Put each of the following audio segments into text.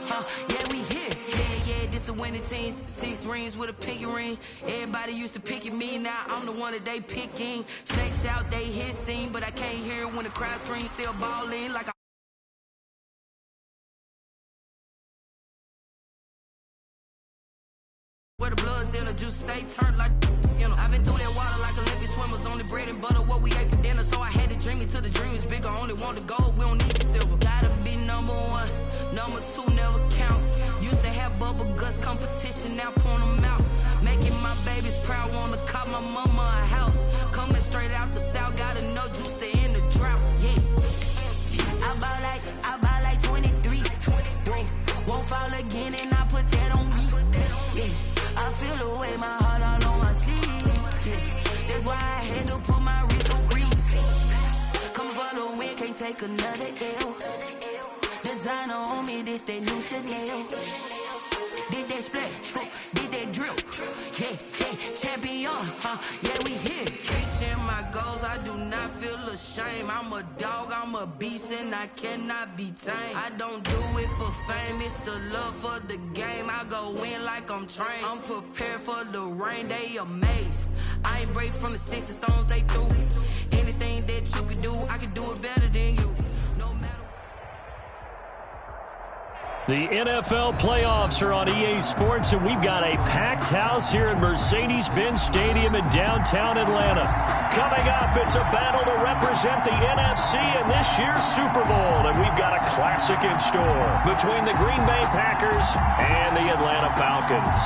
Yeah, we here. Yeah, this the winning teams. 6 rings with a pinky ring. Everybody used to pick at me, now I'm the one that they picking. Snakes out, they hit scene, but I can't hear it when the crowd screams. Still ballin' like where the blood dinner juice stay turned like, you know. I've been through that water like Olympic swimmers, only bread and butter what we ate for dinner. So I had to dream it till the dream is bigger. Only want the gold, we don't need the silver. Gotta be number 1, number 2 never count. Used to have bubble guts competition, now point them out. Making my babies proud, wanna cop my mama a house. Coming straight out the south, got enough juice to end the drought. Yeah, I bought like 23. Won't fall again, and I put that on me. Yeah. I feel the way, my heart all on my sleeve. Yeah. That's why I had to put my wrist on freeze. Come for the win, can't take another L. Designer on me, this that new Chanel. Did that splash, did that drip. Yeah, champion, yeah, we here. Reaching my goals, I do not feel ashamed. I'm a dog, I'm a beast, and I cannot be tamed. I don't do it for fame, it's the love for the game. I go in like I'm trained. I'm prepared for the rain, they amazed. I ain't break from the sticks and stones they threw. Anything that you can do, I can do it better than you. No matter. The NFL playoffs are on EA Sports, and we've got a packed house here at Mercedes-Benz Stadium in downtown Atlanta. Coming up, it's a battle to represent the NFC in this year's Super Bowl, and we've got a classic in store between the Green Bay Packers and the Atlanta Falcons.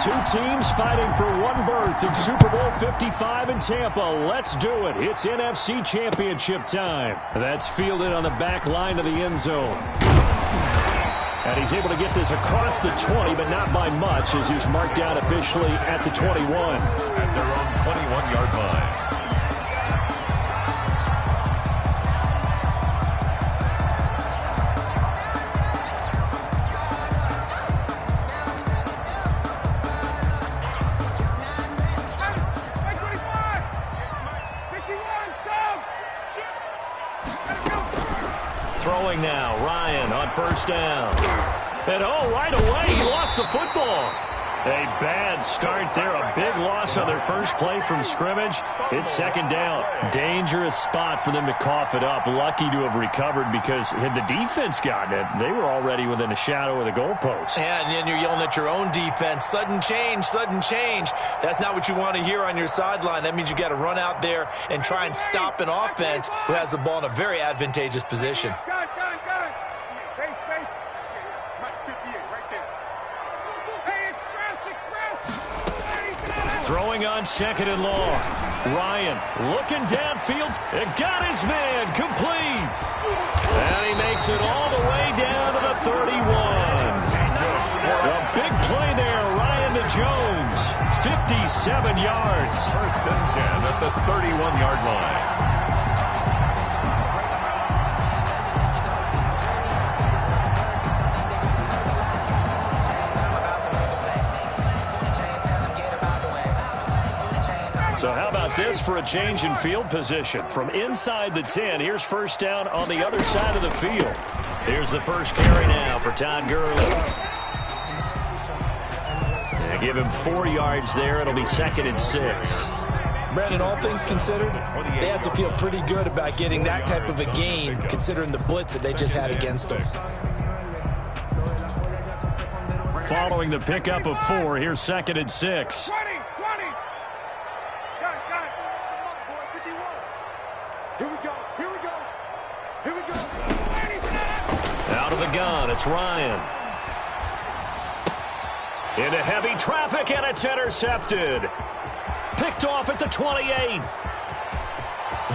Two teams fighting for one berth in Super Bowl 55 in Tampa. Let's do it. It's NFC Championship time. That's fielded on the back line of the end zone. And he's able to get this across the 20, but not by much, as he's marked down officially at the 21. At their own 21-yard line. Throwing now, Ryan on first down. And right away, he lost the football. A bad start there, a big loss on their first play from scrimmage. It's second down. Dangerous spot for them to cough it up. Lucky to have recovered, because had the defense gotten it, they were already within a shadow of the goalpost. Yeah, and then you're yelling at your own defense. Sudden change, sudden change. That's not what you want to hear on your sideline. That means you got to run out there and try and stop an offense who has the ball in a very advantageous position. Throwing on second and long. Ryan looking downfield. It got his man complete. And he makes it all the way down to the 31. A big play there. Ryan to Jones. 57 yards. First and 10 at the 31-yard line. So how about this for a change in field position? From inside the 10, here's first down on the other side of the field. Here's the first carry now for Todd Gurley. They give him 4 yards there. It'll be second and 6. Brandon, all things considered, they have to feel pretty good about getting that type of a gain, considering the blitz that they just had against them. Following the pickup of 4, here's second and 6. Out of the gun, it's Ryan. Into heavy traffic, and it's intercepted. Picked off at the 28.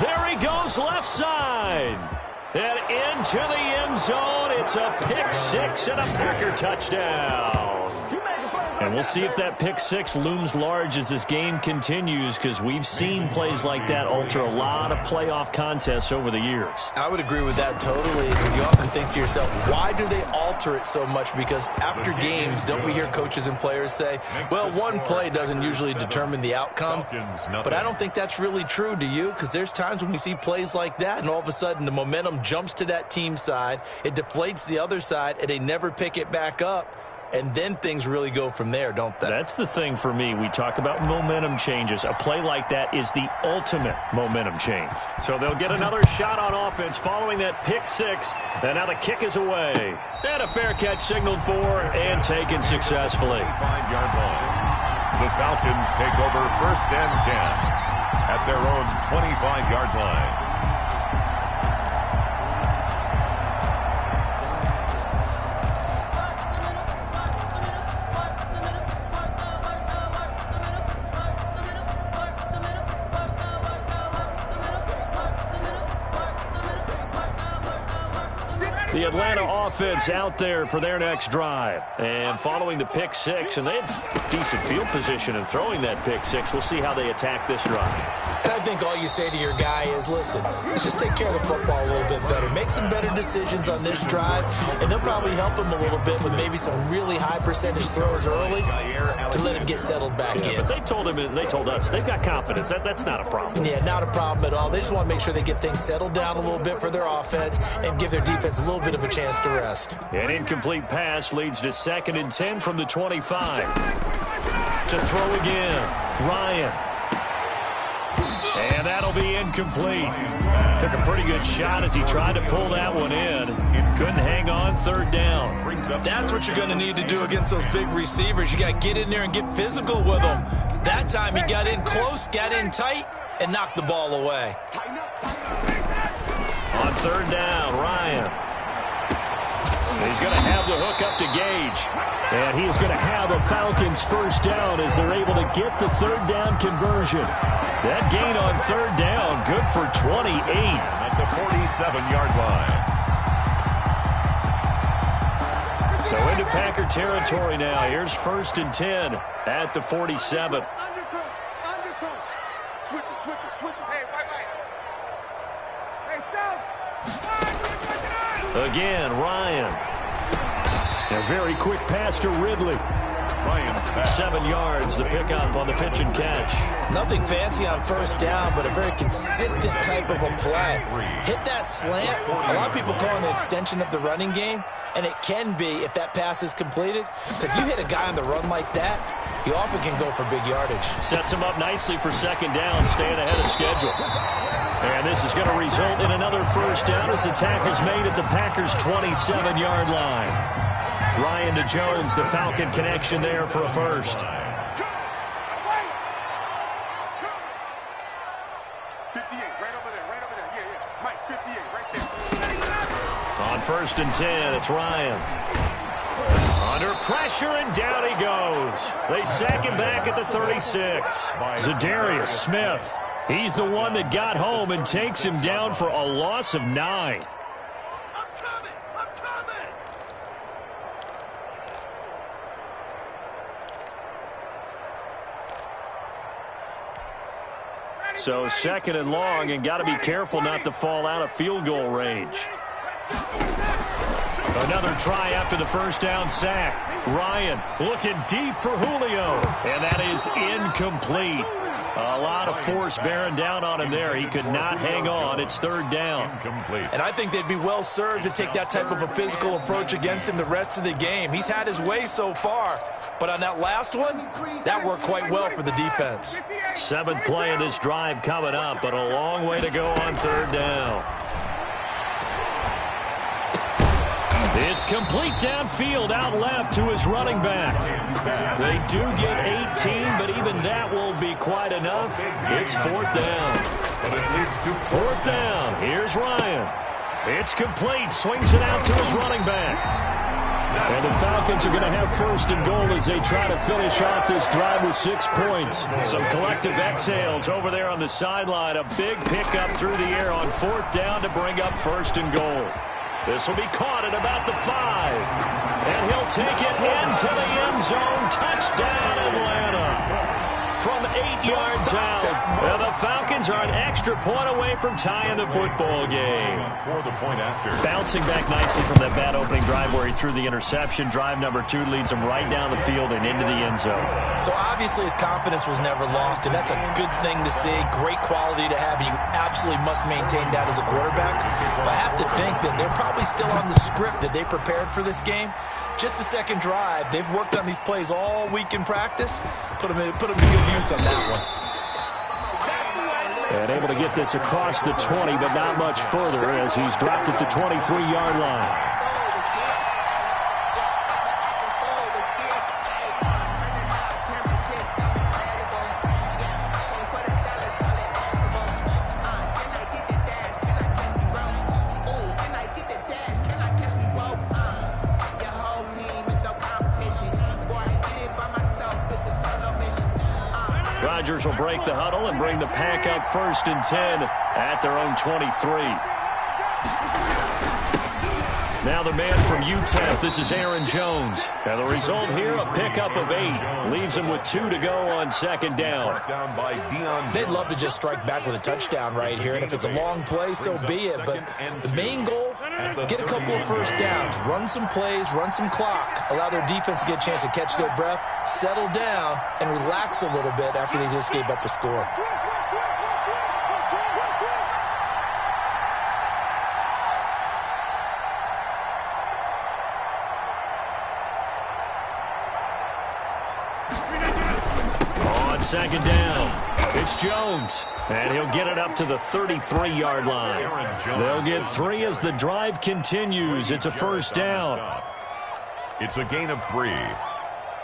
There he goes, left side. And into the end zone. It's a pick 6 and a Packer touchdown. And we'll see if that pick six looms large as this game continues, because we've seen plays like that alter a lot of playoff contests over the years. I would agree with that totally. You often think to yourself, why do they alter it so much? Because after games, don't we hear coaches and players say, well, one play doesn't usually determine the outcome. But I don't think that's really true, do you? Because there's times when we see plays like that, and all of a sudden the momentum jumps to that team side, it deflates the other side, and they never pick it back up. And then things really go from there, don't they? That's the thing for me. We talk about momentum changes. A play like that is the ultimate momentum change. So they'll get another shot on offense following that pick six. And now the kick is away. And a fair catch signaled for and taken successfully. 5-yard line. The Falcons take over 1st and 10 at their own 25-yard line. The Atlanta offense out there for their next drive. And following the pick six, and they have decent field position in throwing that pick six. We'll see how they attack this drive. And I think all you say to your guy is, listen, let's just take care of the football a little bit better. Make some better decisions on this drive, and they'll probably help him a little bit with maybe some really high percentage throws early to let him get settled back in. But they told him, and they told us, they've got confidence. That's not a problem. Yeah, not a problem at all. They just want to make sure they get things settled down a little bit for their offense and give their defense a little bit of a chance to rest. An incomplete pass leads to 2nd and 10 from the 25. To throw again, Ryan. And that'll be incomplete. Took a pretty good shot as he tried to pull that one in. Couldn't hang on 3rd down. That's what you're going to need to do against those big receivers. You got to get in there and get physical with them. That time he got in close, got in tight, and knocked the ball away. On 3rd down, Ryan. He's going to have the hook up to Gage. And he's going to have a Falcons 1st down as they're able to get the 3rd down conversion. That gain on 3rd down, good for 28. At the 47-yard line. So into Packer territory now. Here's 1st and 10 at the 47. Again, Ryan. A very quick pass to Ridley. 7 yards, the pickup on the pitch and catch. Nothing fancy on 1st down, but a very consistent type of a play. Hit that slant. A lot of people call it an extension of the running game, and it can be if that pass is completed, because you hit a guy on the run like that, he often can go for big yardage. Sets him up nicely for 2nd down, staying ahead of schedule. And this is going to result in another 1st down as the tackle's made at the Packers' 27-yard line. Ryan to Jones, the Falcon connection there for a 1st. On 1st and 10, it's Ryan. Under pressure, and down he goes. They sack him back at the 36. Zadarius Smith. He's the one that got home and takes him down for a loss of 9. So 2nd and long, and got to be careful not to fall out of field goal range. Another try after the 1st down sack. Ryan looking deep for Julio, and that is incomplete. A lot of force bearing down on him there. He could not hang on. It's 3rd down. Incomplete. And I think they'd be well served to take that type of a physical approach against him the rest of the game. He's had his way so far, but on that last one, that worked quite well for the defense. 7th play of this drive coming up, but a long way to go on 3rd down. It's complete downfield, out left to his running back. They do get 18, but even that won't be quite enough. It's 4th down. 4th down. Here's Ryan. It's complete. Swings it out to his running back. And the Falcons are going to have 1st and goal as they try to finish off this drive with 6 points. Some collective exhales over there on the sideline. A big pickup through the air on 4th down to bring up 1st and goal. This will be caught at about the 5. And he'll take it into the end zone. Touchdown, Atlanta. From 8 yards out. Well, the Falcons are an extra point away from tying the football game. For the point after. Bouncing back nicely from that bad opening drive where he threw the interception. Drive number 2 leads him right down the field and into the end zone. So obviously his confidence was never lost, and that's a good thing to see. Great quality to have. You absolutely must maintain that as a quarterback. But I have to think that they're probably still on the script that they prepared for this game. Just the second drive. They've worked on these plays all week in practice. Put them to good use on that one. And able to get this across the 20, but not much further as he's dropped at the 23-yard line. Rodgers will break the huddle and bring the pack up 1st and 10 at their own 23. Now the man from UTEP, this is Aaron Jones. And the result here, a pickup of 8. Leaves him with 2 to go on 2nd down. They'd love to just strike back with a touchdown right here, and if it's a long play, so be it. But the main goal, get a couple of first downs, run some plays, run some clock, allow their defense to get a chance to catch their breath, settle down, and relax a little bit after they just gave up a score. On 2nd down, it's Jones, and he'll get it up to the 33-yard line. They'll get 3 as the drive continues. It's a 1st down. It's a gain of 3.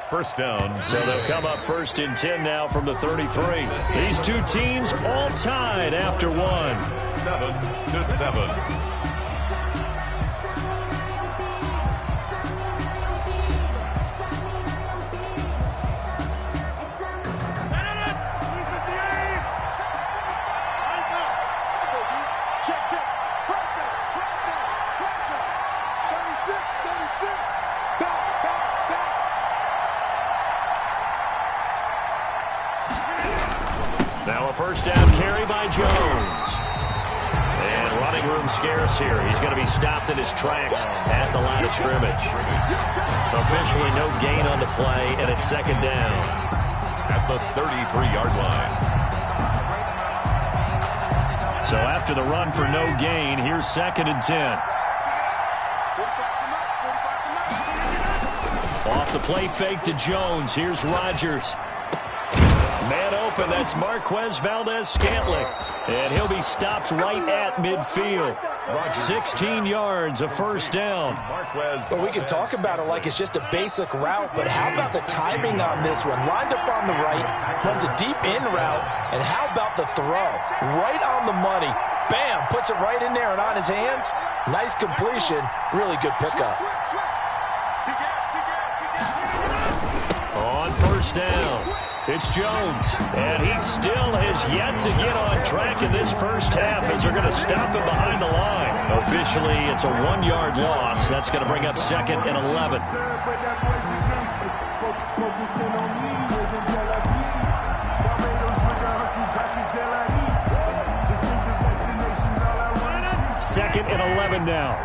1st down. So they'll come up 1st and 10 now from the 33. These two teams all tied after 1. 7-7. Now a 1st down carry by Jones. And running room scarce here. He's going to be stopped in his tracks at the line of scrimmage. Officially no gain on the play, and it's 2nd down. At the 33-yard line. So after the run for no gain, here's 2nd and 10. Off the play fake to Jones. Here's Rodgers. Man open, that's Marquez Valdez-Scantling. And he'll be stopped right at midfield. 16 yards, a 1st down. Well, we can talk about it like it's just a basic route, but how about the timing on this one? Lined up on the right, runs a deep in route, and how about the throw? Right on the money. Bam, puts it right in there and on his hands. Nice completion, really good pickup. On 1st down, it's Jones, and he still has yet to get on track in this 1st half as they're going to stop him behind the line. Officially, it's a 1-yard loss. That's going to bring up 2nd and 11. Second and 11 now.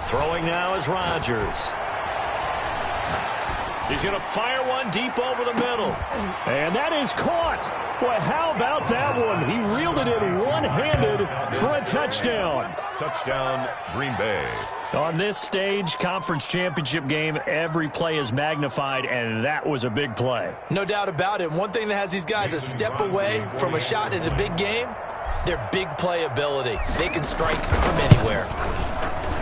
Throwing now is Rodgers. He's going to fire one deep over the middle. And that is caught. Boy, how about that one? He reeled it in one-handed for a touchdown. Touchdown, Green Bay. On this stage, conference championship game, every play is magnified, and that was a big play. No doubt about it. One thing that has these guys a step away from a shot in a big game, their big play ability. They can strike from anywhere.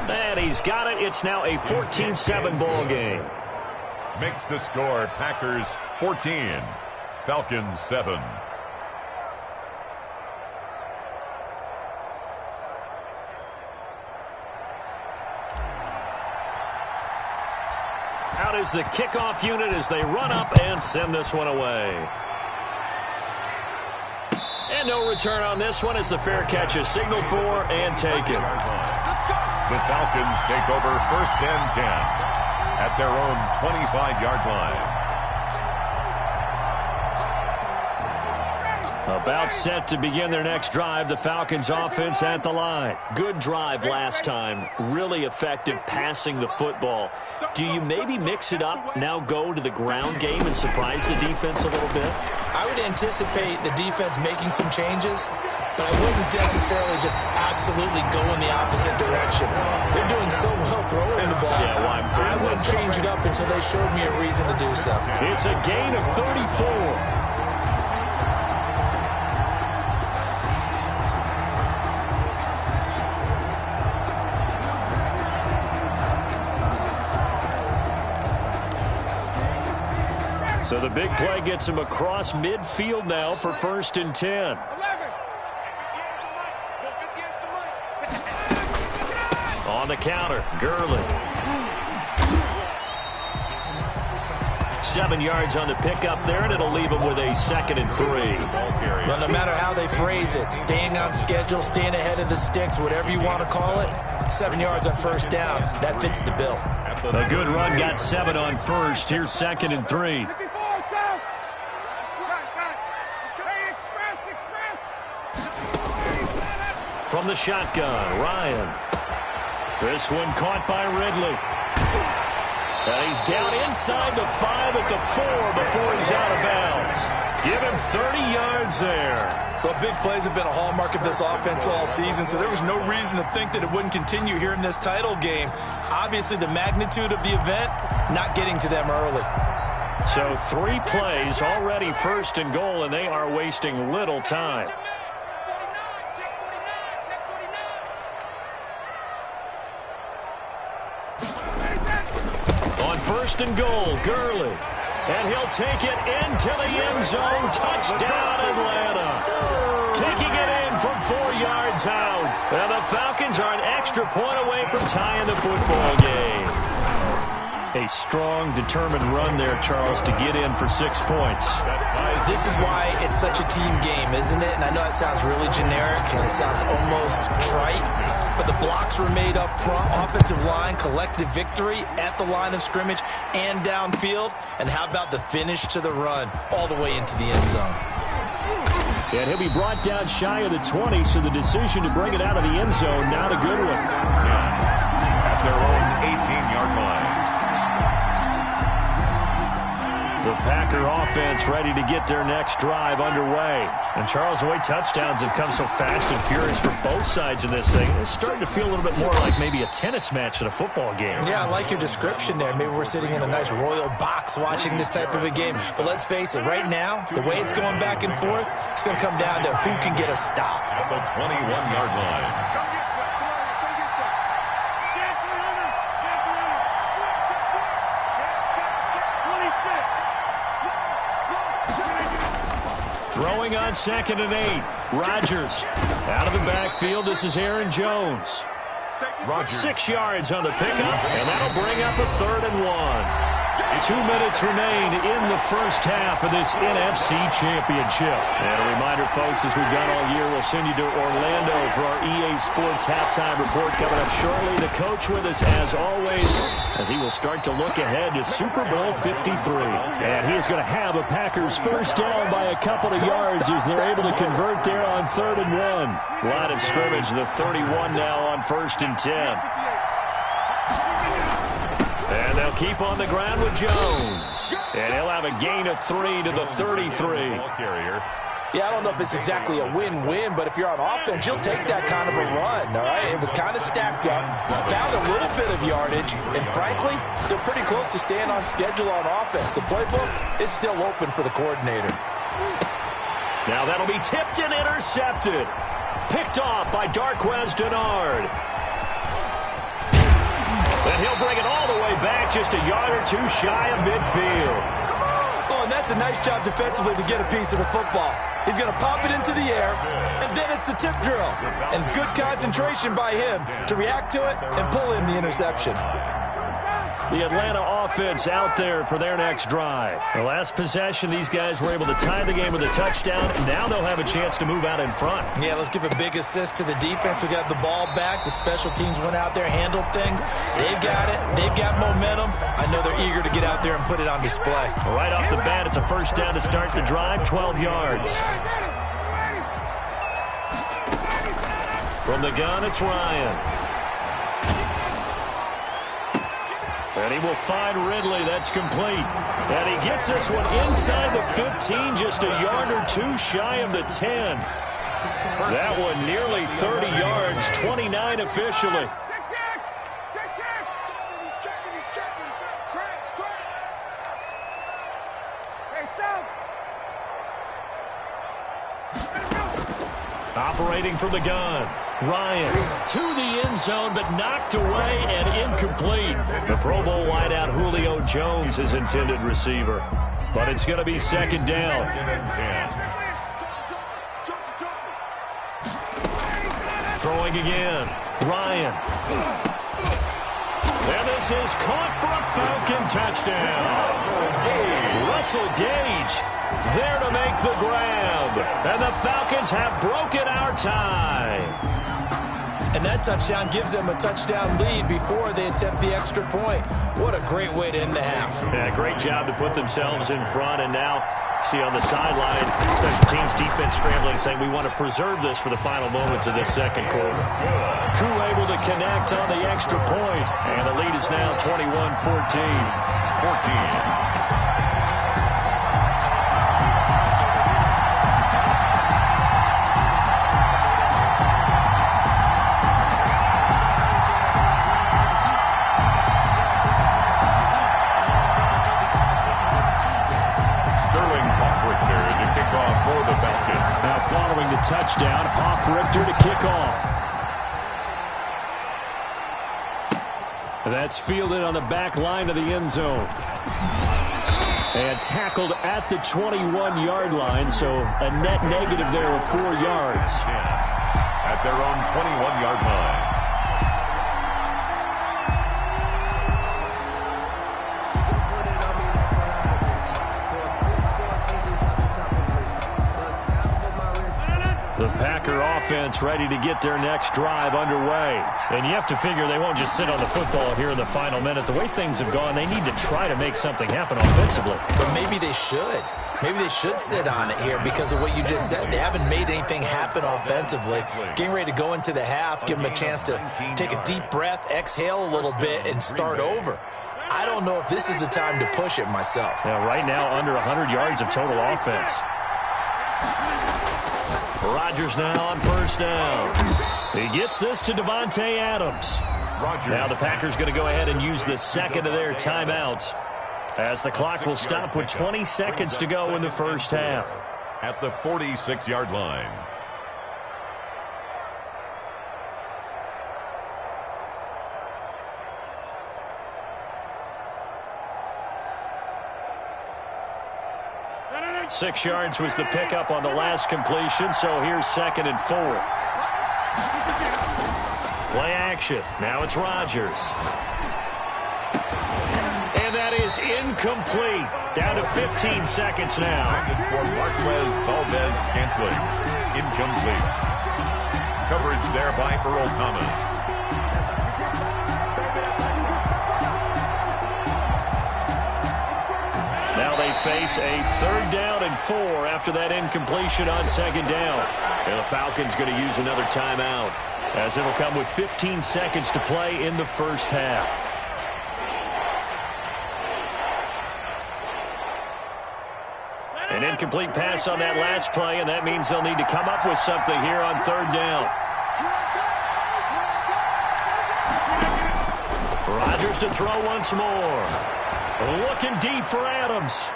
And he's got it. It's now a 14-7 ball game. Makes the score Packers 14, Falcons 7. Out is the kickoff unit as they run up and send this one away. And And no return on this one as the fair catch is signaled for and taken. The Falcons take over 1st and 10 at their own 25-yard line. About set to begin their next drive, the Falcons offense at the line. Good drive last time. Really effective passing the football. Do you maybe mix it up, now go to the ground game and surprise the defense a little bit? I would anticipate the defense making some changes, but I wouldn't necessarily just absolutely go in the opposite direction. They're doing so well throwing the ball. Yeah, well, I wouldn't change it up until they showed me a reason to do so. It's a gain of 34. So the big play gets him across midfield now for 1st and 10. On the counter, Gurley. 7 yards on the pickup there, and it'll leave him with a 2nd and 3. Well, no matter how they phrase it, staying on schedule, staying ahead of the sticks, whatever you want to call it, 7 yards on 1st down, that fits the bill. A good run got 7 on 1st. Here's 2nd and 3. From the shotgun, Ryan. This one caught by Ridley. And he's down inside the 5 at the 4 before he's out of bounds. Give him 30 yards there. Well, big plays have been a hallmark of this offense all season, so there was no reason to think that it wouldn't continue here in this title game. Obviously, the magnitude of the event not getting to them early. So 3 plays already 1st and goal, and they are wasting little time. On 1st and goal, Gurley. And he'll take it into the end zone. Touchdown, Atlanta. Taking it in from 4 yards out. And the Falcons are an extra point away from tying the football game. A strong, determined run there, Charles, to get in for 6 points. This is why it's such a team game, isn't it? And I know that sounds really generic and it sounds almost trite, but the blocks were made up front, offensive line, collective victory at the line of scrimmage and downfield. And how about the finish to the run all the way into the end zone? And he'll be brought down shy of the 20, so the decision to bring it out of the end zone, not a good one. At their own 18-yard line. The Packer offense ready to get their next drive underway. And Charles, the way touchdowns have come so fast and furious for both sides of this thing, it's starting to feel a little bit more like maybe a tennis match at a football game. Yeah, I like your description there. Maybe we're sitting in a nice royal box watching this type of a game. But let's face it, right now, the way it's going back and forth, it's going to come down to who can get a stop. At the 21-yard line. Throwing on 2nd and 8. Rodgers out of the backfield. This is Aaron Jones. 6 yards on the pickup, and that'll bring up a 3rd and 1. 2 minutes remain in the first half of this NFC Championship. And a reminder, folks, as we've done all year, we'll send you to Orlando for our EA Sports halftime report coming up shortly. The coach with us, as always, as he will start to look ahead to Super Bowl 53. And he is going to have a Packers first down by a couple of yards as they're able to convert there on 3rd and 1. Line of scrimmage, the 31 now on 1st and 10. And they'll keep on the ground with Jones. And he'll have a gain of 3 to the 33. Yeah, I don't know if it's exactly a win-win, but if you're on offense, you'll take that kind of a run, all right? It was kind of stacked up, found a little bit of yardage, and frankly, they're pretty close to staying on schedule on offense. The playbook is still open for the coordinator. Now that'll be tipped and intercepted. Picked off by Darquez Dennard. And he'll bring it all the way back, just a yard or 2 shy of midfield. Oh, and that's a nice job defensively to get a piece of the football. He's going to pop it into the air, and then it's the tip drill. And good concentration by him to react to it and pull in the interception. The Atlanta offense out there for their next drive. The last possession, these guys were able to tie the game with a touchdown. Now they'll have a chance to move out in front. Yeah, let's give a big assist to the defense who got the ball back. The special teams went out there, handled things. They've got it. They've got momentum. I know they're eager to get out there and put it on display. Right off the bat, it's a first down to start the drive, 12 yards. From the gun, it's Ryan. And he will find Ridley. That's complete. And he gets this one inside the 15, just a yard or two shy of the 10. That one nearly 30 yards, 29 officially. Operating from the gun. Ryan to the end zone, but knocked away and incomplete. The Pro Bowl wideout Julio Jones is intended receiver. But it's going to be second down. Throwing again. Ryan. And this is caught for a Falcon touchdown. Russell Gage there to make the grab. And the Falcons have broken our tie. And that touchdown gives them a touchdown lead before they attempt the extra point. What a great way to end the half. Yeah, great job to put themselves in front. And now, see on the sideline, special teams defense scrambling, saying we want to preserve this for the final moments of this second quarter. Crew able to connect on the extra point. And the lead is now 21-14. 14. Following the touchdown, Hoff-Richter to kick off. That's fielded on the back line of the end zone. And tackled at the 21-yard line, so a net negative there of 4 yards. At their own 21-yard line. The Packer offense ready to get their next drive underway. And you have to figure they won't just sit on the football here in the final minute. The way things have gone, they need to try to make something happen offensively. But maybe they should. Maybe they should sit on it here because of what you just said. They haven't made anything happen offensively. Getting ready to go into the half, give them a chance to take a deep breath, exhale a little bit, and start over. I don't know if this is the time to push it myself. Yeah, right now under 100 yards of total offense. Rodgers now on first down. He gets this to Devontae Adams. Now the Packers going to go ahead and use the second of their timeouts as the clock will stop with 20 seconds to go in the first half. At the 46-yard line. Six yards was the pickup on the last completion, so here's 2nd and 4. Play action. Now it's Rodgers. And that is incomplete. Down to 15 seconds now. For Marquez Valdez-Scantling. Incomplete. Coverage there by Earl Thomas. Now they face a 3rd down and 4 after that incompletion on 2nd down. And the Falcons going to use another timeout as it'll come with 15 seconds to play in the first half. An incomplete pass on that last play, and that means they'll need to come up with something here on 3rd down. Rodgers to throw once more. Looking deep for Adams.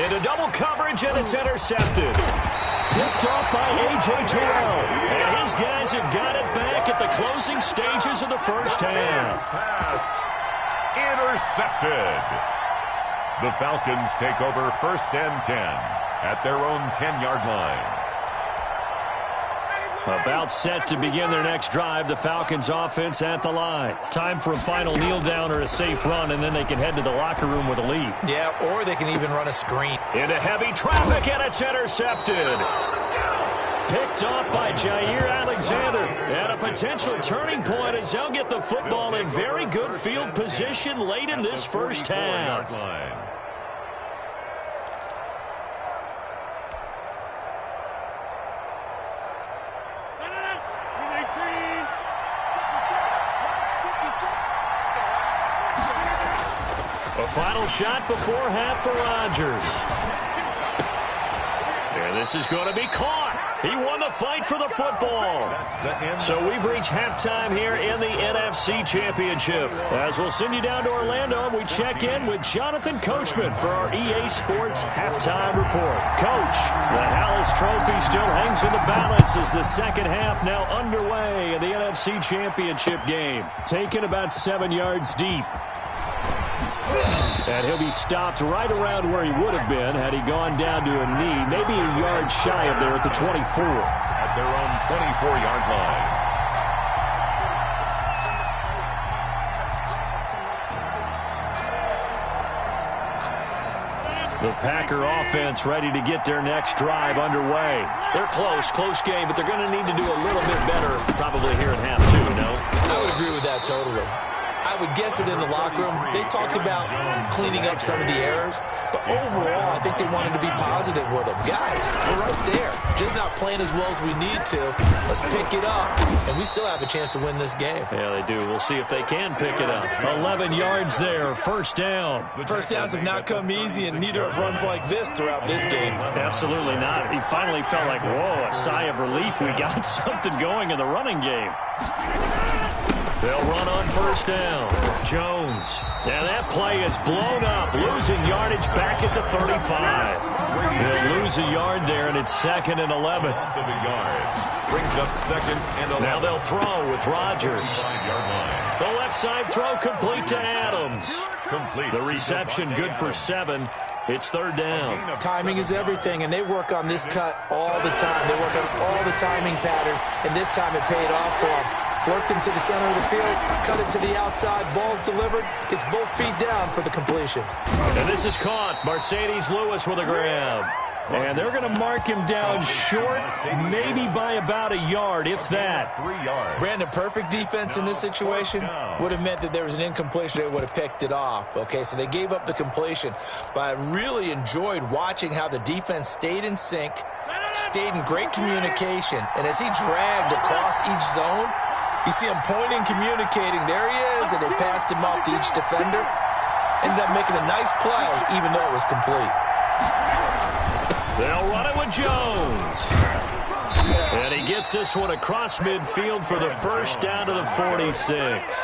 Into double coverage, and it's intercepted. Picked off by A.J. Terrell. And his guys have got it back at the closing stages of the first half. Pass intercepted. The Falcons take over 1st and 10 at their own 10-yard line. About set to begin their next drive, the Falcons offense at the line. Time for a final kneel down or a safe run, and then they can head to the locker room with a lead. Yeah, or they can even run a screen. Into heavy traffic, and it's intercepted. Picked off by Jair Alexander. And a potential turning point as they'll get the football in very good field position late in this first half. A final shot before half for Rodgers. And this is going to be caught. He won the fight for the football. So we've reached halftime here in the NFC Championship. As we'll send you down to Orlando, we check in with Jonathan Coachman for our EA Sports Halftime Report. Coach, the Hallis Trophy still hangs in the balance as the second half now underway in the NFC Championship game. Taken about 7 yards deep. And he'll be stopped right around where he would have been had he gone down to a knee, maybe a yard shy of there at the 24. At their own 24-yard line. The Packer offense ready to get their next drive underway. They're close game, but they're going to need to do a little bit better probably here in half two, no? I would agree with that totally. I would guess it in the locker room. They talked about cleaning up some of the errors, but overall, I think they wanted to be positive with them. Guys, we're right there. Just not playing as well as we need to. Let's pick it up, and we still have a chance to win this game. Yeah, they do. We'll see if they can pick it up. 11 yards there, first down. First downs have not come easy, and neither have runs like this throughout this game. Absolutely not. He finally felt like, whoa, a sigh of relief. We got something going in the running game. They'll run on first down. Jones. Now that play is blown up, losing yardage back at the 35. They'll lose a yard there, and it's 2nd and 11. Loss of a yard. Brings up 2nd and 11. Now they'll throw with Rodgers. The left side throw complete to Adams. Complete. The reception good for 7. It's 3rd down. Timing is everything, and they work on this cut all the time. They work on all the timing patterns, and this time it paid off for them. Worked him to the center of the field, cut it to the outside, ball's delivered, gets both feet down for the completion. And this is caught. Mercedes Lewis with a grab. And they're going to mark him down short, maybe by about a yard, if that. 3 yards. Brandon, perfect defense in this situation would have meant that there was an incompletion. They would have picked it off. Okay, so they gave up the completion. But I really enjoyed watching how the defense stayed in sync, stayed in great communication. And as he dragged across each zone, you see him pointing, communicating. There he is, and they passed him off to each defender. Ended up making a nice play, even though it was complete. They'll run it with Jones. And he gets this one across midfield for the first down to the 46.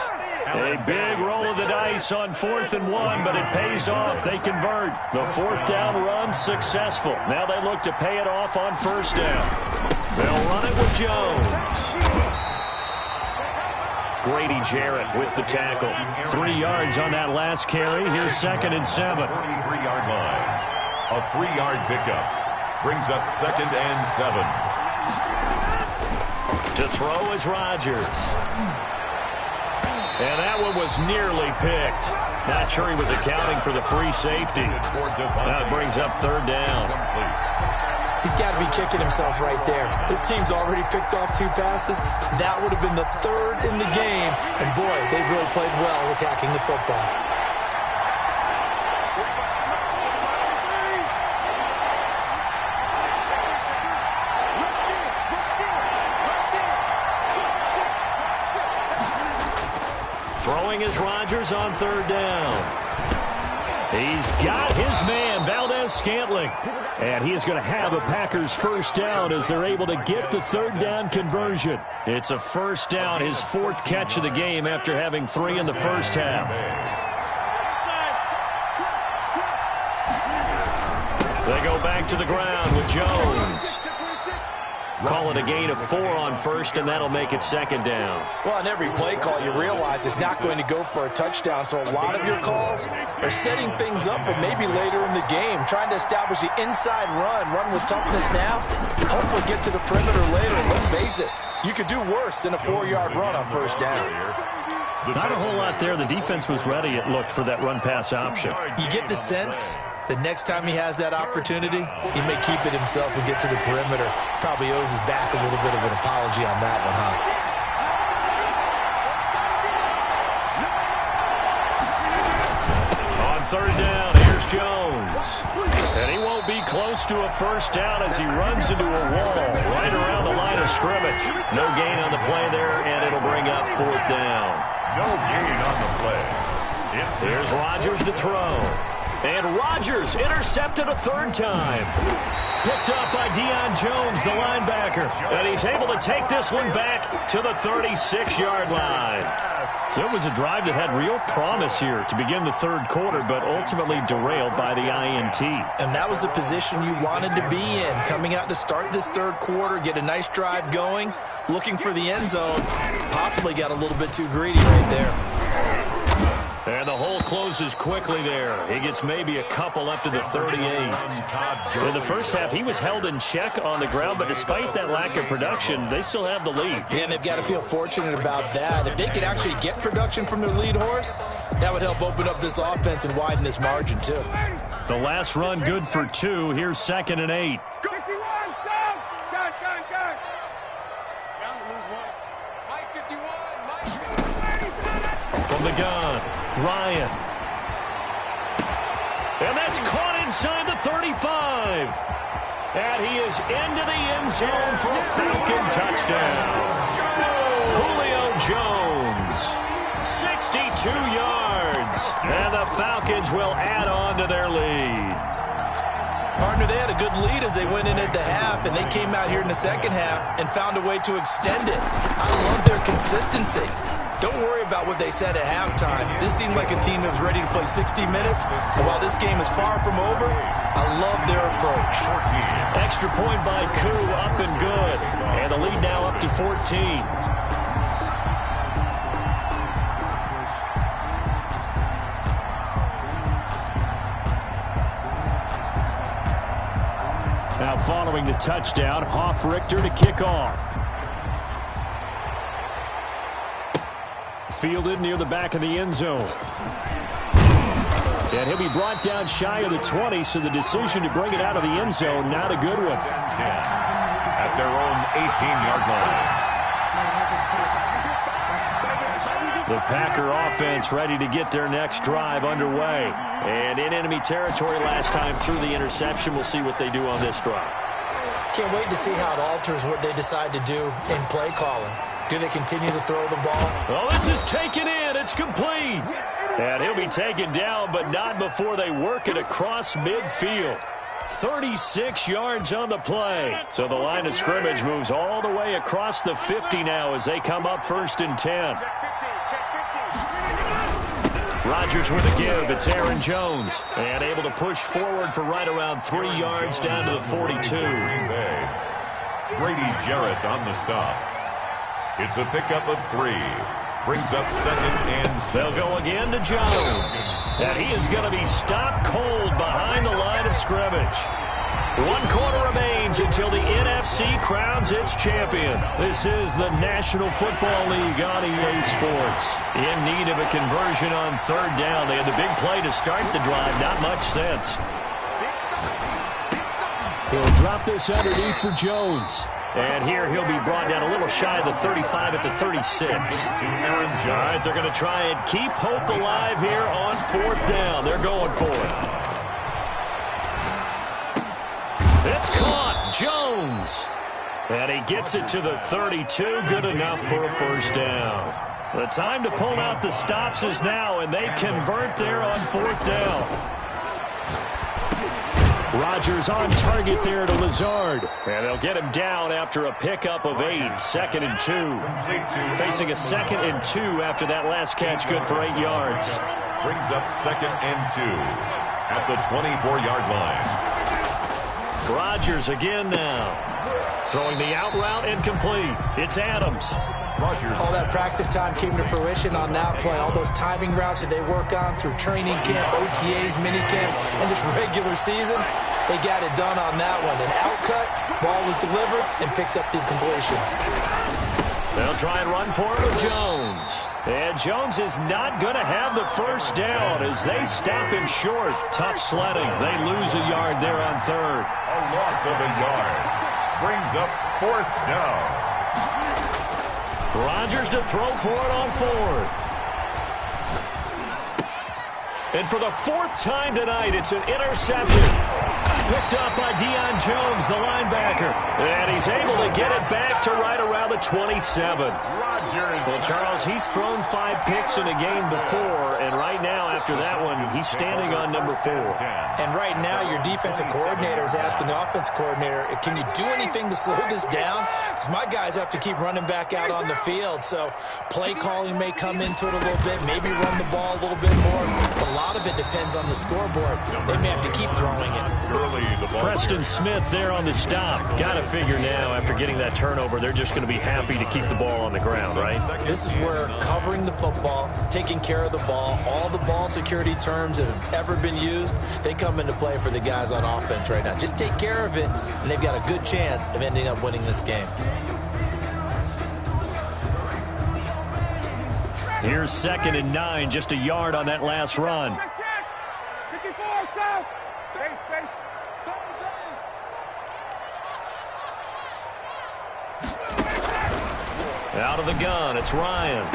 A big roll of the dice on 4th and 1, but it pays off. They convert. The 4th down run successful. Now they look to pay it off on first down. They'll run it with Jones. Grady Jarrett with the tackle. 3 yards on that last carry. Here's 2nd and 7. 43-yard line. A 3-yard pickup. Brings up 2nd and 7. To throw is Rodgers. And that one was nearly picked. Not sure he was accounting for the free safety. That brings up 3rd down. He's got to be kicking himself right there. His team's already picked off 2 passes. That would have been the 3rd in the game. And, boy, they've really played well attacking the football. Throwing is Rodgers on 3rd down. He's got his man, Valdez-Scantling. And he is going to have a Packers first down as they're able to get the 3rd down conversion. It's a first down, his 4th catch of the game after having 3 in the first half. They go back to the ground with Jones. Call it a gain of 4 on first, and that'll make it 2nd down. Well, on every play call, you realize it's not going to go for a touchdown, so a lot of your calls are setting things up for maybe later in the game, trying to establish the inside run with toughness now, hopefully get to the perimeter later. And let's face it, you could do worse than a 4-yard run on first down. Not a whole lot there. The defense was ready, it looked, for that run-pass option. You get the sense the next time he has that opportunity, he may keep it himself and get to the perimeter. Probably owes his back a little bit of an apology on that one, huh? On third down, here's Jones. And he won't be close to a first down as he runs into a wall right around the line of scrimmage. No gain on the play there, and it'll bring up fourth down. No gain on the play. Here's Rodgers to throw. And Rodgers intercepted a third time. Picked up by Deion Jones, the linebacker. And he's able to take this one back to the 36-yard line. So it was a drive that had real promise here to begin the third quarter, but ultimately derailed by the INT. And that was the position you wanted to be in, coming out to start this third quarter, get a nice drive going, looking for the end zone. Possibly got a little bit too greedy right there. And the hole closes quickly there. He gets maybe a couple up to the 38. In the first half, he was held in check on the ground, but despite that lack of production, they still have the lead. Yeah, and they've got to feel fortunate about that. If they could actually get production from their lead horse, that would help open up this offense and widen this margin, too. The last run good for 2. Here's 2nd and 8. From the gun, Ryan. And that's caught inside the 35. And he is into the end zone for a Falcon touchdown. Julio Jones, 62 yards. And the Falcons will add on to their lead. Partner, they had a good lead as they went in at the half, and they came out here in the second half and found a way to extend it. I love their consistency. Don't worry about what they said at halftime. This seemed like a team that was ready to play 60 minutes. And while this game is far from over, I love their approach. Extra point by Koo, up and good. And the lead now up to 14. Now following the touchdown, Hoff-Richter to kick off. Fielded near the back of the end zone. And he'll be brought down shy of the 20, so the decision to bring it out of the end zone, not a good one. At their own 18-yard line. The Packer offense ready to get their next drive underway. And in enemy territory last time through the interception. We'll see what they do on this drive. Can't wait to see how it alters what they decide to do in play calling. Do they continue to throw the ball? Oh, this is taken in. It's complete. And he'll be taken down, but not before they work it across midfield. 36 yards on the play. So the line of scrimmage moves all the way across the 50 now as they come up 1st and 10. Rodgers with a give. It's Aaron Jones. And able to push forward for right around 3 yards down to the 42. Grady Jarrett on the stop. It's a pickup of 3. Brings up 2nd and 7. They'll go again to Jones. And he is going to be stopped cold behind the line of scrimmage. 1 quarter remains until the NFC crowns its champion. This is the National Football League on EA Sports. In need of a conversion on 3rd down. They had the big play to start the drive. Not much sense. He'll drop this underneath for Jones. And here he'll be brought down a little shy of the 35 at the 36. All right, they're going to try and keep hope alive here on 4th down. They're going for it. It's caught. Jones. And he gets it to the 32. Good enough for a first down. The time to pull out the stops is now, and they convert there on 4th down. Rodgers on target there to Lazard. And they'll get him down after a pickup of 8. 2nd and 2. Facing a 2nd and 2 after that last catch. Good for 8 yards. Brings up 2nd and 2 at the 24-yard line. Rodgers again now. Throwing the out route incomplete. It's Adams. Rodgers. All that practice time came to fruition on that play. All those timing routes that they work on through training camp, OTAs, minicamp, and just regular season, they got it done on that one. An out cut, Ball was delivered and picked up the completion. They'll try and run for it with Jones. And Jones is not going to have the first down as they stop him short. Tough sledding. They lose a yard there on third. A loss of a yard brings up fourth down. Rodgers to throw for it on fourth. And for the fourth time tonight, it's an interception. Picked up by Deion Jones, the linebacker. And he's able to get it back to right around the 27. Well, Charles, he's thrown 5 picks in a game before, and right now, after that one, he's standing on number 4. And right now, your defensive coordinator is asking the offense coordinator, can you do anything to slow this down? Because my guys have to keep running back out on the field, so play calling may come into it a little bit, maybe run the ball a little bit more. A lot of it depends on the scoreboard. They may have to keep throwing it. Preston Smith there on the stop. Got to figure now, after getting that turnover, they're just going to be happy to keep the ball on the ground, right? This is where covering the football, taking care of the ball, all the ball security terms that have ever been used, they come into play for the guys on offense right now. Just take care of it, and they've got a good chance of ending up winning this game. Here's 2nd and 9, just a yard on that last run. Out of the gun, it's Ryan.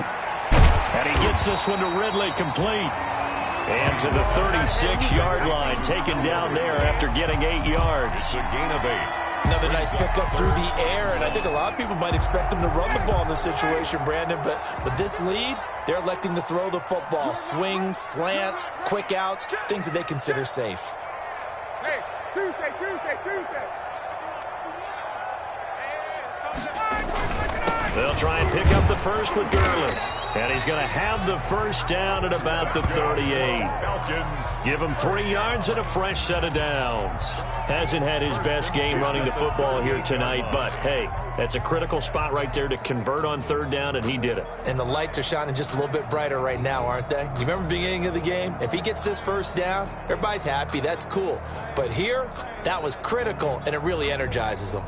And he gets this one to Ridley, complete. And to the 36-yard line, taken down there after getting 8 yards. It's a gain of 8. Another nice pickup through the air, and I think a lot of people might expect them to run the ball in this situation, Brandon, but with this lead, they're electing to throw the football. Swings, slants, quick outs, things that they consider safe. Hey, Tuesday. They'll try and pick up the first with Gurley. And he's going to have the first down at about the 38. Falcons. Give him 3 yards and a fresh set of downs. Hasn't had his best game running the football here tonight, but hey, that's a critical spot right there to convert on 3rd down, and he did it. And the lights are shining just a little bit brighter right now, aren't they? You remember the beginning of the game? If he gets this first down, everybody's happy. That's cool. But here, that was critical, and it really energizes them.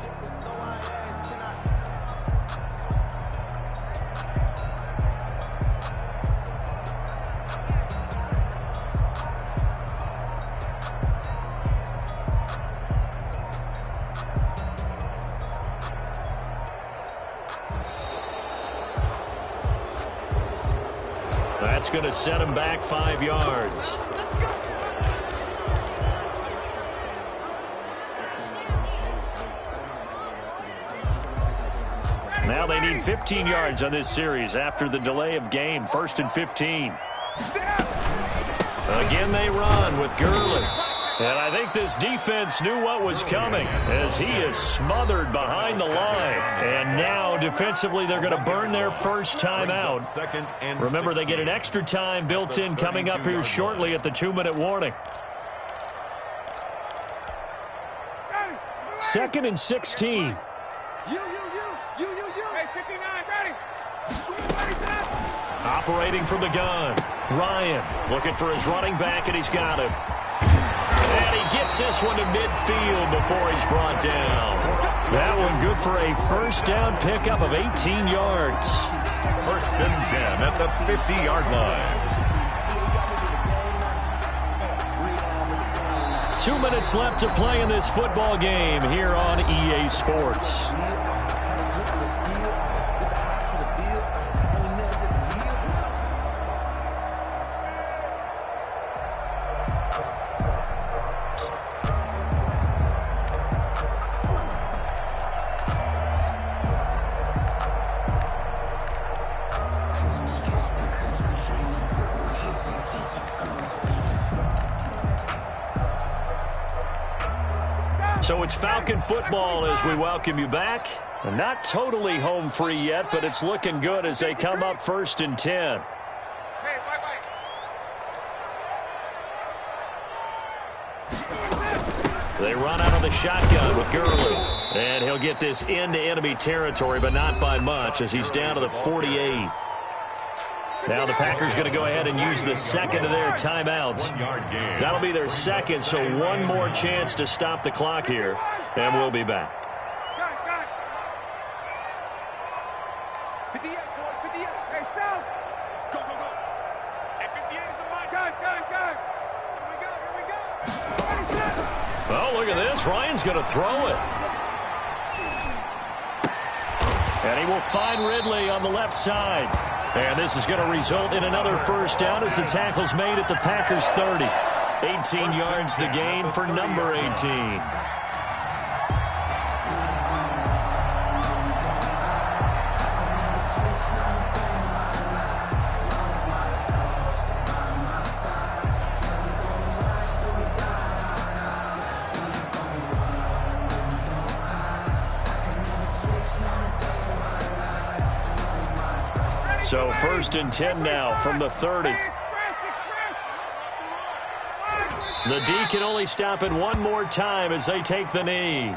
That's going to set him back 5 yards. Now they need 15 yards on this series after the delay of game. 1st and 15. Again they run with Gurley. And I think this defense knew what was coming as he is smothered behind the line. And now defensively they're going to burn their first time out. Remember, they get an extra time built in coming up here shortly at the 2-minute warning. 2nd and 16. Operating from the gun. Ryan looking for his running back, and he's got him. And he gets this one to midfield before he's brought down. That one good for a first down pickup of 18 yards. 1st and 10 at the 50-yard line. 2 minutes left to play in this football game here on EA Sports. So it's Falcon football as we welcome you back. Not totally home free yet, but it's looking good as they come up 1st and 10. They run out of the shotgun with Gurley. And he'll get this into enemy territory, but not by much as he's down to the 48. Now the Packers going to go ahead and use the second of their timeouts. That'll be their second, so one more chance to stop the clock here, and we'll be back. 58, boys, 58. Hey, South. Go, go, go. Hey, 58 is a mic. Gun. Here we go. Oh, look at this. Ryan's going to throw it. And he will find Ridley on the left side. And this is going to result in another first down as the tackle's made at the Packers' 30. 18 yards the gain for number 18. So 1st and 10 now from the 30. The D can only stop it one more time as they take the knee.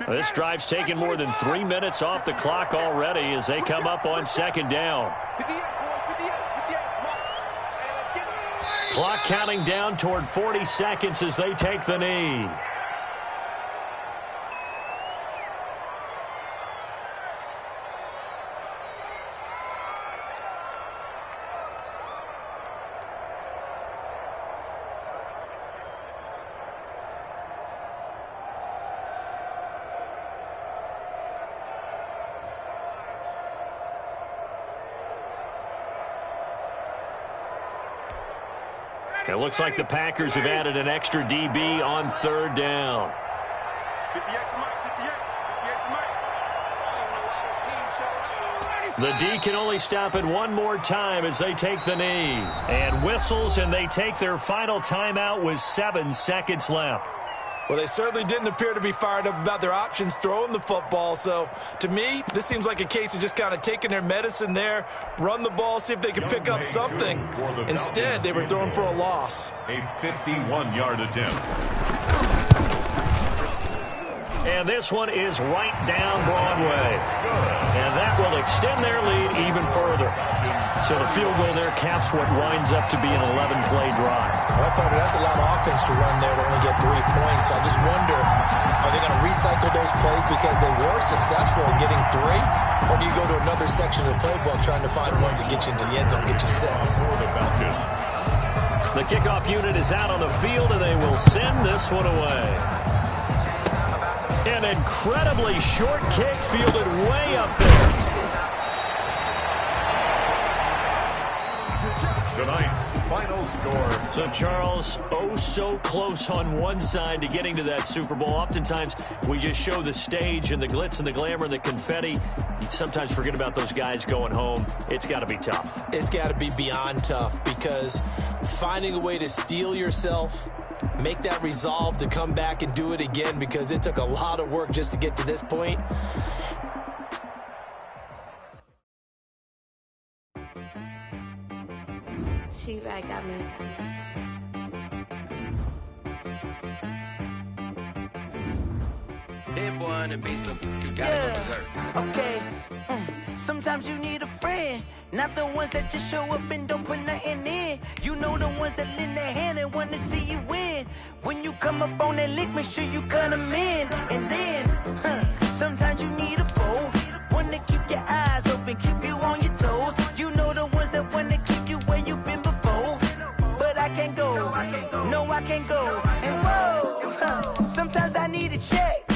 This drive's taken more than 3 minutes off the clock already as they come up on 2nd down. Clock counting down toward 40 seconds as they take the knee. It looks like the Packers have added an extra DB on 3rd down. 58 to Mike. The D can only stop it one more time as they take the knee. And whistles, and they take their final timeout with 7 seconds left. Well, they certainly didn't appear to be fired up about their options throwing the football. So, to me, this seems like a case of just kind of taking their medicine there, run the ball, see if they can pick up something. Instead, they were throwing for a loss. A 51-yard attempt. And this one is right down Broadway. And that will extend their lead even further. So the field goal there caps what winds up to be an 11-play drive. Well, Parker, that's a lot of offense to run there to only get 3 points. So I just wonder, are they going to recycle those plays because they were successful in getting 3? Or do you go to another section of the playbook trying to find ones that get you into the end zone and get you 6? The kickoff unit is out on the field, and they will send this one away. An incredibly short kick fielded way up there. Tonight's final score. So, Charles, oh so close on one side to getting to that Super Bowl. Oftentimes, we just show the stage and the glitz and the glamour and the confetti. You sometimes forget about those guys going home. It's got to be tough. It's got to be beyond tough because finding a way to steel yourself, make that resolve to come back and do it again because it took a lot of work just to get to this point. She-Rag got me. Hit one and be so you gotta go berserk. Okay. Sometimes you need a friend, not the ones that just show up and don't put nothing in. You know the ones that lend their hand and want to see you win. When you come up on that lick, make sure you cut them in. And then, sometimes you need a foe, one to keep your eyes open, keep you on your toes. You know the ones that want to keep you where you've been before. But I can't go, no I can't go. And whoa, sometimes I need a check.